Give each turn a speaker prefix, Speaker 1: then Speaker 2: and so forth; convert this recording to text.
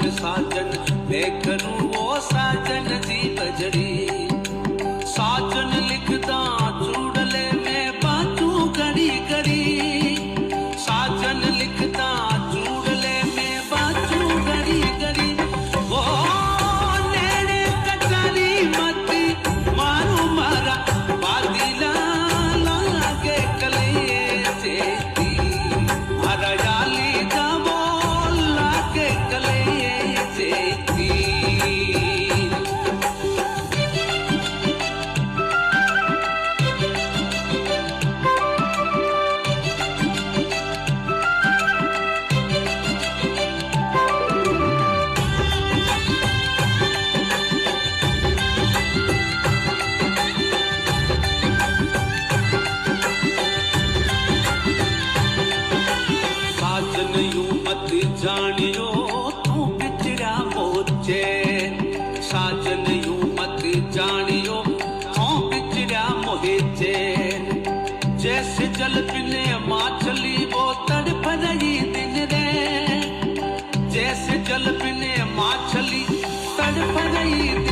Speaker 1: साजन साजन मैं करूं वो साजन जी बजड़ी साजन लिखदा चूड़ले में बाजू कड़ी कड़ी साजन लिखदा चूड़ले में बाजू कड़ी कड़ी वो नेड़े कचारी मती मारू मारा बादीला लागे कले चेती मारा याली जावो लागे कले चेती साजन यूं मत जानियो तू बिछड़ा मोचे साजन यूं मत जानियो तू बिछड़ा मोचे जैसे जल पिने माछली वो तड़प रही दिन रे जैसे जल पिने माछली तड़प रही दिन